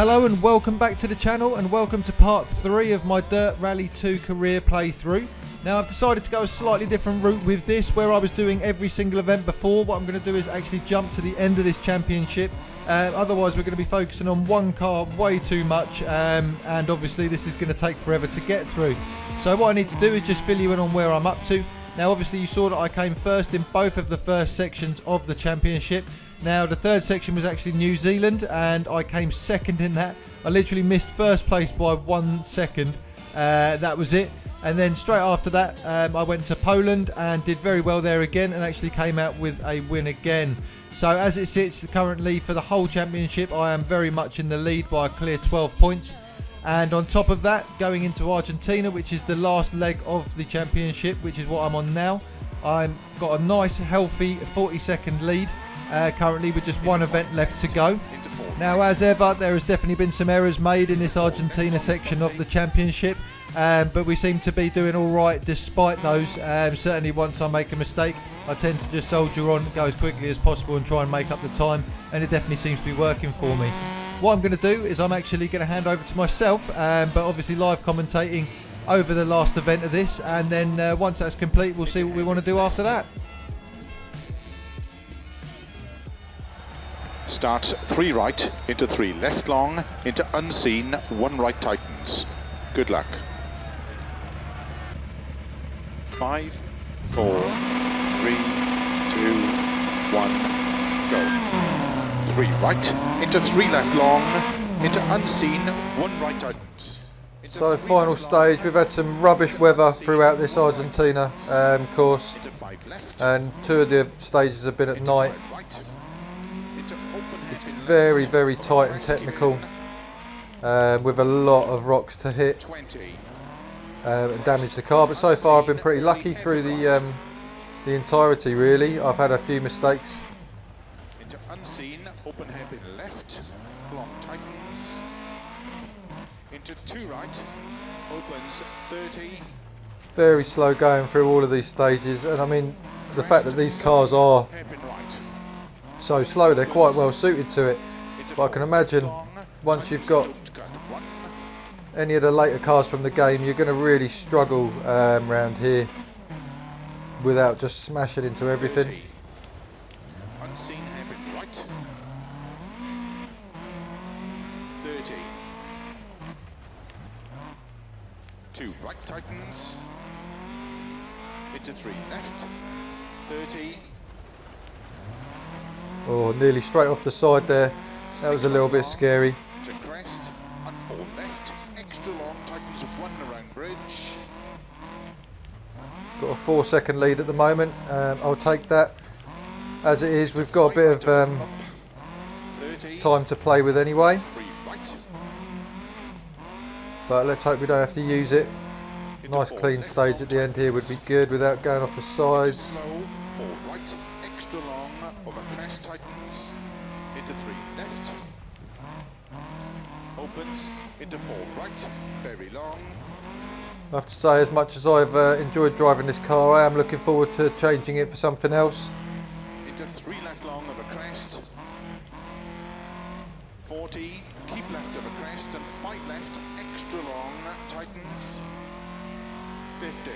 Hello and welcome back to the channel, and welcome to part 3 of my Dirt Rally 2 career playthrough. Now I've decided to go a slightly different route with this, where I was doing every single event before. What I'm going to do is actually jump to the end of this championship. Otherwise we're going to be focusing on one car way too much, and obviously this is going to take forever to get through. So what I need to do is just fill you in on where I'm up to. Now obviously you saw that I came first in both of the first sections of the championship. Now the third section was actually New Zealand, and I came second in that. I literally missed first place by 1 second. That was it. And then straight after that I went to Poland and did very well there again, and actually came out with a win again. So as it sits currently for the whole championship, I am very much in the lead by a clear 12 points. And on top of that, going into Argentina, which is the last leg of the championship, which is what I'm on now, I've got a nice healthy 40-second lead. Currently with just one event left to go. Now as ever, there has definitely been some errors made in this Argentina section of the championship, but we seem to be doing alright despite those. Certainly once I make a mistake, I tend to just soldier on, go as quickly as possible and try and make up the time, and it definitely seems to be working for me. What I'm going to do is I'm actually going to hand over to myself, but obviously live commentating over the last event of this, and then once that's complete we'll see what we want to do after that. Starts 3 right, into 3 left long, into unseen, 1 right tightens. Good luck. 5, 4, 3, 2, 1, go. 3 right, into 3 left long, into unseen, 1 right tightens. So final stage, we've had some rubbish weather throughout this Argentina course, and 2 of the stages have been at night. It's very, very tight and technical, with a lot of rocks to hit and damage the car. But so far I've been pretty lucky through the entirety. Really, I've had a few mistakes. Into unseen, open hairpin left, long tightens. Into 2 right, opens 30. Very slow going through all of these stages, and I mean the fact that these cars are so slow, they're quite well suited to it. But I can imagine once you've got any of the later cars from the game, you're going to really struggle around here without just smashing into everything. Unseen hairpin right. 30. 2 right tightens. Into 3 left. 30. Oh, nearly straight off the side there. That was a little bit scary. To crest and 4 left. Extra long tightens 1 around bridge. Got a 4-second lead at the moment. I'll take that as it is. We've got a bit of time to play with anyway, but let's hope we don't have to use it. Nice clean stage at the end here would be good without going off the sides. 4 right, extra long, over crest tightens, into 3 left, opens, into 4 right, very long. I have to say, as much as I've enjoyed driving this car, I am looking forward to changing it for something else. Into 3 left long, over crest, 40, keep left over crest, and 5 left, extra long, tightens, 50.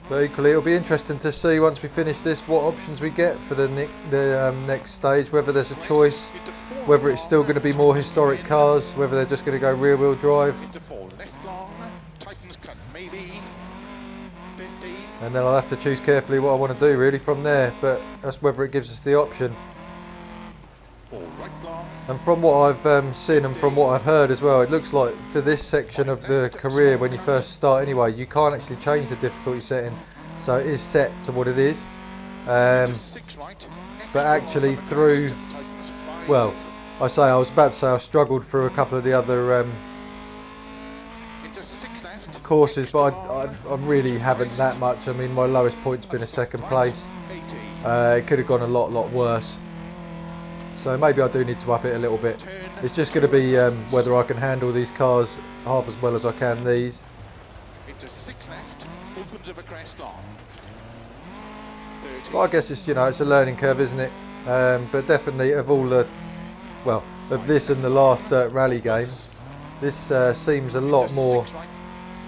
But equally, it'll be interesting to see once we finish this what options we get for the next stage, whether there's a choice, whether it's still going to be more historic cars, whether they're just going to go rear wheel drive. And then I'll have to choose carefully what I want to do really from there, but that's whether it gives us the option. And from what I've seen and from what I've heard as well, it looks like for this section of the career, when you first start anyway, you can't actually change the difficulty setting, so it is set to what it is. But actually through, well, I was about to say I struggled through a couple of the other courses, but I really haven't that much. I mean, my lowest point's been a 2nd place. It could have gone a lot worse. So maybe I do need to up it a little bit. It's just going to be whether I can handle these cars half as well as I can these. Into 6 left, opens of a crest on. Well, I guess it's, you know, it's a learning curve, isn't it? But definitely of all the, well, of this and the last Dirt Rally game. This seems a lot more,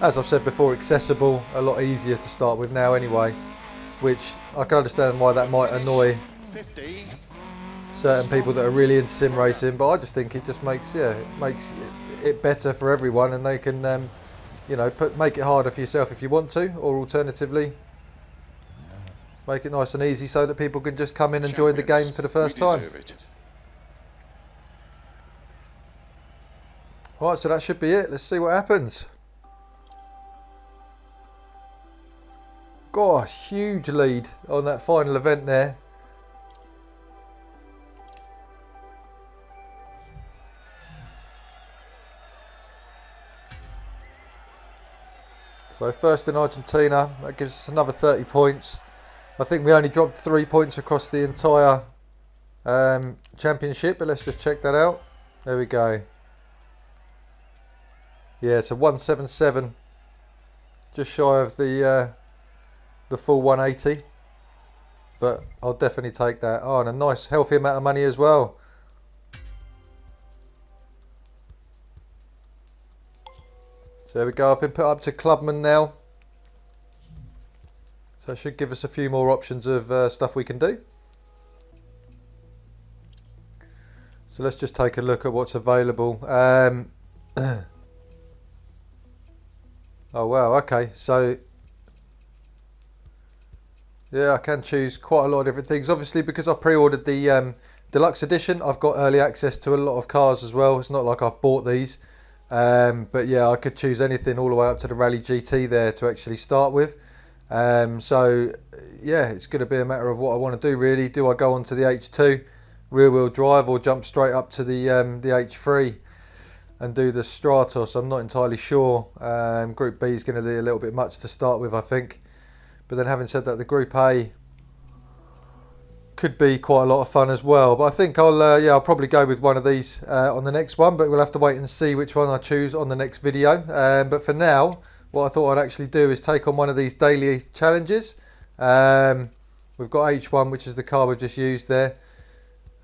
as I've said before, accessible, a lot easier to start with now anyway, which I can understand why that might annoy certain people that are really into sim racing, but I just think it just makes, it makes it better for everyone, and they can you know, make it harder for yourself if you want to, or alternatively make it nice and easy so that people can just come in and join the game for the first time. Right, so that should be it. Let's see what happens. Got a huge lead on that final event there. So first in Argentina, that gives us another 30 points. I think we only dropped 3 points across the entire championship, but let's just check that out. There we go. Yeah, so 177, just shy of the full 180, but I'll definitely take that. Oh, and a nice healthy amount of money as well. So there we go, I've been put up to Clubman now. So it should give us a few more options of stuff we can do. So let's just take a look at what's available. Oh wow, okay, so yeah, I can choose quite a lot of different things. Obviously, because I pre-ordered the deluxe edition, I've got early access to a lot of cars as well. It's not like I've bought these. But yeah, I could choose anything all the way up to the Rally GT there to actually start with. So yeah, it's going to be a matter of what I want to do really. Do I go on to the H2 rear wheel drive or jump straight up to the H3 and do the Stratos? I'm not entirely sure. Group B is going to be a little bit much to start with, I think. But then having said that, the Group A could be quite a lot of fun as well. But I think I'll probably go with one of these on the next one, but we'll have to wait and see which one I choose on the next video. But for now, what I thought I'd actually do is take on one of these daily challenges. We've got H1, which is the car we've just used there,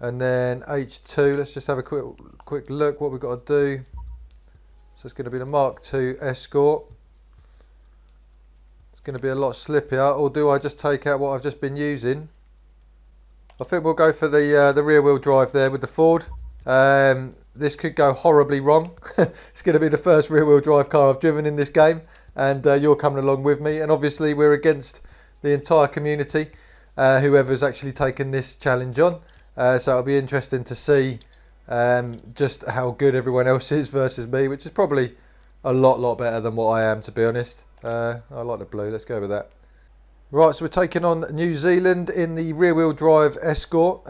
and then H2. Let's just have a quick look what we've got to do. So it's going to be the Mark II Escort. It's going to be a lot slippier, or do I just take out what I've just been using? I think we'll go for the rear wheel drive there with the Ford. This could go horribly wrong. It's going to be the first rear wheel drive car I've driven in this game, and you're coming along with me, and obviously we're against the entire community, whoever's actually taken this challenge on. So it'll be interesting to see just how good everyone else is versus me, which is probably a lot better than what I am, to be honest. I like the blue, let's go with that. Right, so we're taking on New Zealand in the rear-wheel drive Escort.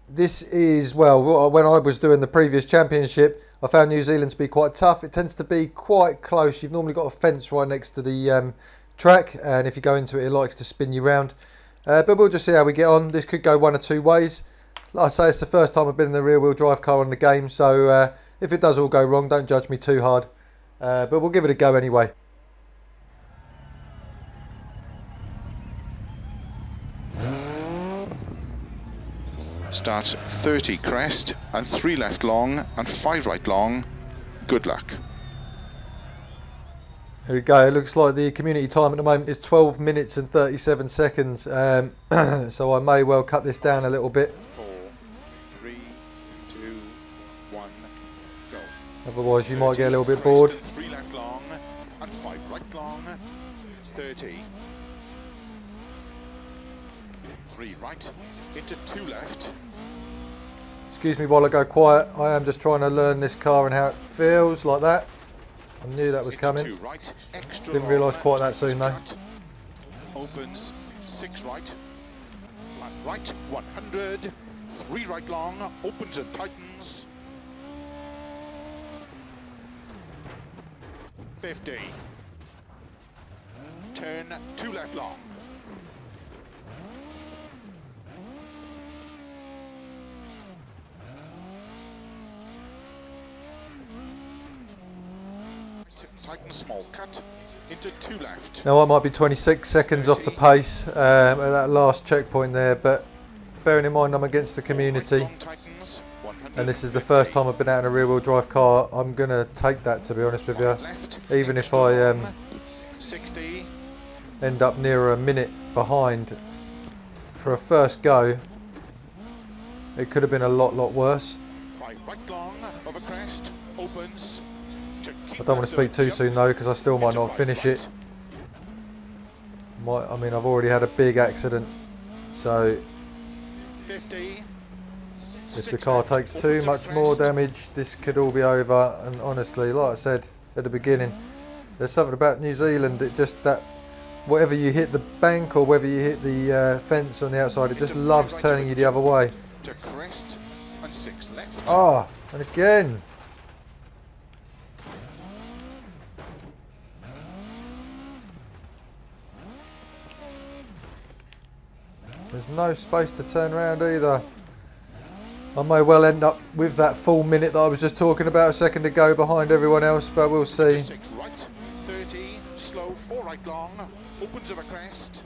This is, well, when I was doing the previous championship, I found New Zealand to be quite tough. It tends to be quite close. You've normally got a fence right next to the track, and if you go into it, it likes to spin you round. But we'll just see how we get on. This could go one or two ways. Like I say, it's the first time I've been in the rear-wheel drive car on the game, so if it does all go wrong, don't judge me too hard. But we'll give it a go anyway. Start 30 crest and 3 left long and 5 right long. Good luck. There we go. It looks like the community time at the moment is 12 minutes and 37 seconds. So I may well cut this down a little bit. 4, 3, 2, 1, go. Otherwise you might get a little bit bored. 3 left long and 5 right long. 30. 3 right into 2 left. Excuse me while I go quiet. I am just trying to learn this car and how it feels, like that. I knew that was coming. Right, Didn't realise quite that soon though. Opens 6 right. Flat right 100. 3 right long. Opens and tightens. 50. Turn 2 left long. Tighten small cut into 2 left. Now I might be 26 seconds off the pace at that last checkpoint there, but bearing in mind I'm against the community, and this is the first time I've been out in a rear wheel drive car, I'm going to take that, to be honest with you. Left, Even if extra I long, 60. end up nearer a minute behind for a first go, it could have been a lot worse. Right long over crest, opens. I don't want to speak too soon though, because I still might not finish it. I mean, I've already had a big accident, so 50. if the car takes too much more damage, this could all be over. And honestly, like I said at the beginning, there's something about New Zealand, it just, that whatever you hit the bank or whether you hit the fence on the outside, it just loves turning you the other way. To crest and 6 left. Ah, and again. There's no space to turn around either. I may well end up with that full minute that I was just talking about a second ago behind everyone else, but we'll see. 6 right, 30, slow, 4 right long, opens over crest.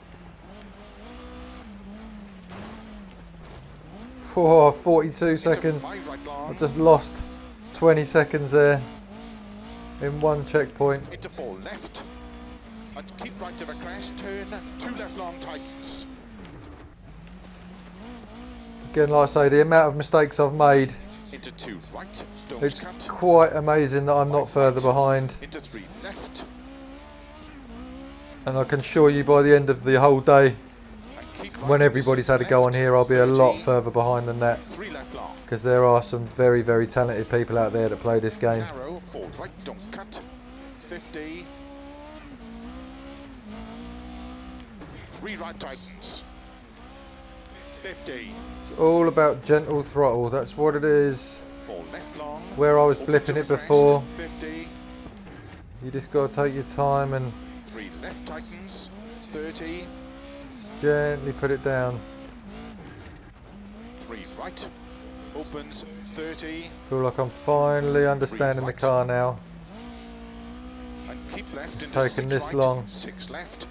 Oh, 42 seconds. 5 right long. I just lost 20 seconds there in one checkpoint. Into 4 left. And keep right over crest, turn, 2 left long tightens. Again, like I say, the amount of mistakes I've made, Into 2 right, don't it's cut. quite amazing that I'm not further behind. Into 3 left. And I can assure you by the end of the whole day, And keep right when into everybody's 6 had a go on left, here, I'll be a lot 30, further behind than that. 3 left long. Because there are some very talented people out there that play this game. Narrow, 4 right, don't cut. 50. 3 right tightens. 50. It's all about gentle throttle, that's what it is. 4 left long. Where I was Opens blipping over it crest, before, 50. you just got to take your time and 3 left tightens. 30. gently put it down. 3 right. Opens 30. Feel like I'm finally understanding the car now. And keep left into taken 6 this right, long. 6 left.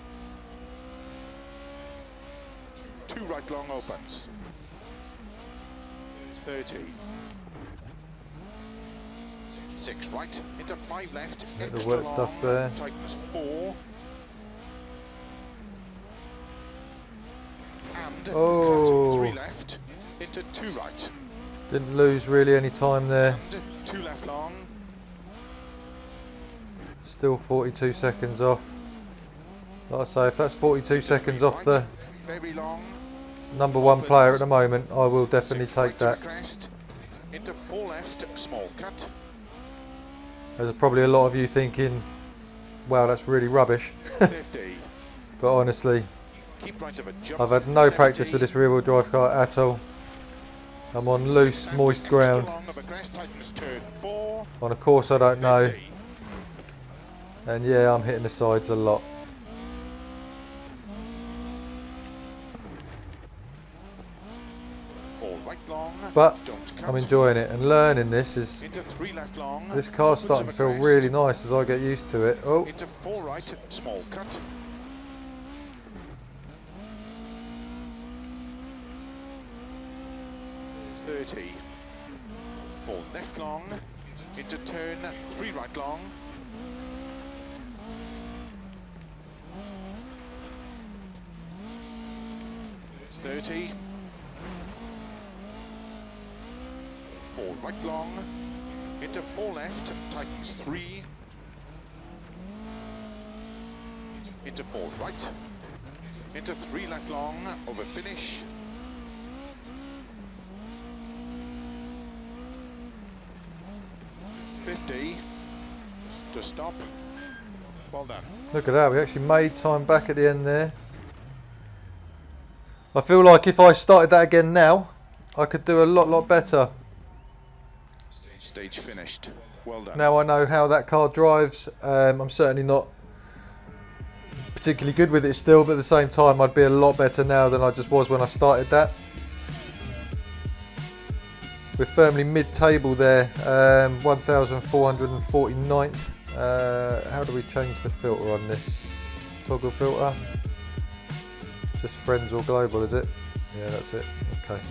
2 right long opens. 30. 6 right into 5 left. Get the Extra wet stuff long, there. Tightens 4. And Oh. 3 left into 2 right. Didn't lose really any time there. And 2 left long. Still 42 seconds off. Like I say, if that's 42 seconds off the Very long. #1 player at the moment, I will definitely 6 take right to that. the crest. Into 4 left. Small cut. There's probably a lot of you thinking, wow, that's really rubbish. 50. But honestly, Keep right of a jump. I've had no 70. practice with this rear wheel drive car at all. I'm on loose, moist Extra ground long of a crest, tightens turn 4. on a course I don't know. 50. And yeah, I'm hitting the sides a lot. Right long, But don't cut. I'm enjoying it, and learning this is, Into 3 left long. this car's starting to feel really nice as I get used to it. Oh, Into 4 right, small cut. .30. 4 left long. Into turn 3 right long. .30. 4 right long. Into 4 left, tightens 3. Into 4 right. Into 3 left long, over finish. .50 to stop. Well done. look at that, we actually made time back at the end there. I feel like if I started that again now, I could do a lot better. Stage finished. Well done. Now I know how that car drives. I'm certainly not particularly good with it still, but at the same time I'd be a lot better now than I just was when I started that. We're firmly mid-table there, 1449th. How do we change the filter on this? Toggle filter. Just friends or global, is it? Yeah, that's it. Okay.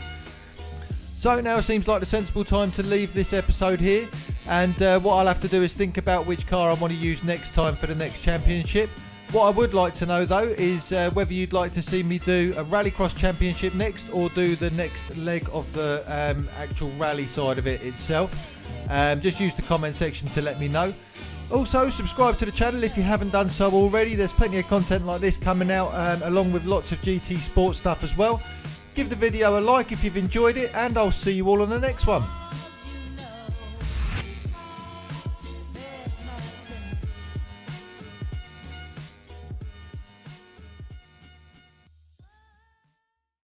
So now seems like the sensible time to leave this episode here, and what I'll have to do is think about which car I want to use next time for the next championship. What I would like to know though is whether you'd like to see me do a Rallycross Championship next, or do the next leg of the actual rally side of it itself. Just use the comment section to let me know. Also, subscribe to the channel if you haven't done so already. There's plenty of content like this coming out, along with lots of GT Sport stuff as well. Give the video a like if you've enjoyed it, and I'll see you all on the next one.